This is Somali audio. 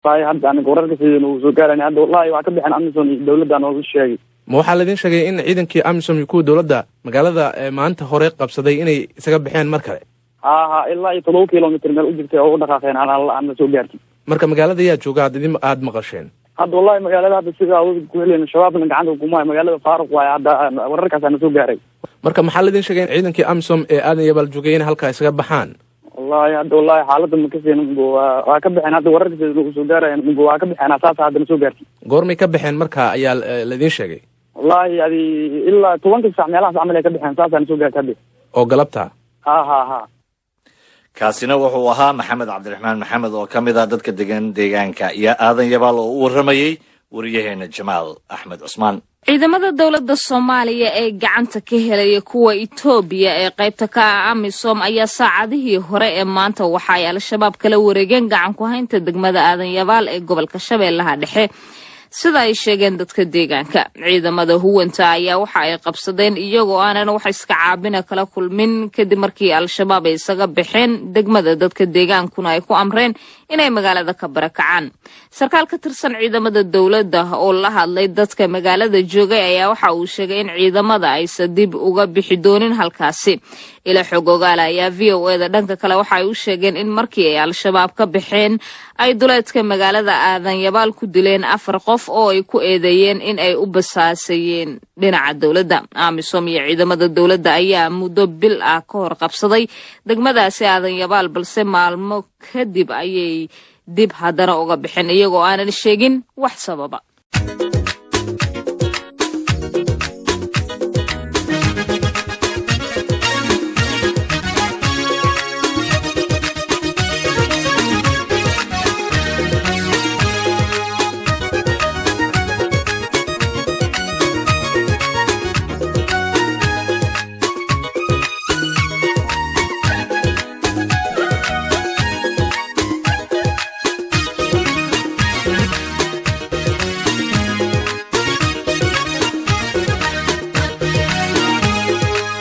طيب hadda aniga wararka sidii uu soo gaaray hadda wallahi waa ka bixin Amazon dawladdan oo sheegay ma waxaa la idin sheegay in ciidankii Amazon iyo kuwa dawladda magaalada maanta hore qabsaday inay isaga bixeen mar kale ilaa 7 kilomitir meel u jirtay oo u dhaqaaqeen aan soo gaartay marka magaalada yaa jooga aad maqasheen hadda wallahi magaalada hadda sida ku heleen shabaabna gacanta ku maay magaalada Faaruq waa hadda wararkaas aan soo gaaray marka maxaa la idin sheegay in ciidankii Amazon ee aadan yabal joogay in halka isaga baxaan wallahi xaaladda ma ka seen waa ka bixin hadda wararka sida uu soo gaaray waa ka bixin asaas hadda soo gaartay goormay ka bixeen marka ayaa la idin sheegay wallahi adi ilaa 20 saac meelaha camal ay ka bixeen saasaan soo gaartay oo galabta ha kaasina wuxuu ahaa Maxamed Cabdiraxmaan Maxamed oo kamid ah dadka deegaanka iyo aadan yabaal oo u waramayay wariyaheena Jamaal Axmed Cusmaan. ciidamada dawladda Soomaaliya ee gacanta ka helaya kuwa Itoobiya ee qaybta ka ah AMISOM ayaa saacadihii hore ee maanta waxa ay al-shabaab kala wareegeen gacan ku haynta degmada aadan yabaal ee gobolka Shabeellaha Dhexe sida ay sheegeen dadka deegaanka. ciidamada huwanta ayaa waxa ay qabsadeen iyagoo aanan wax iska caabina kala kulmin kadib markii al-shabaab ay isaga bixeen degmada dadka deegaankuna ay ku amreen inay magaalada ka barakacaan. sarkaal ka tirsan ciidamada dawladda oo la hadlay dadka magaalada joogay ayaa waxa uu sheegay in ciidamada ay dib uga bixi doonin halkaasi. ila xogogaal ayaa VOA-da dhanka kale waxa ay u sheegeen in markii ay al-shabaab ka bixeen ay duleedka magaalada aadan yabaal ku dileen 4 qof oo ay ku eedeeyeen in ay u basaasayeen dhinaca dawladda. AMISOM iyo ciidamada dawladda ayaa muddo bil ah ka hor qabsaday degmadaasi aadan yabaal balse maalmo kadib ayay dib haddana uga bixin iyagoo aanan sheegin wax sababa.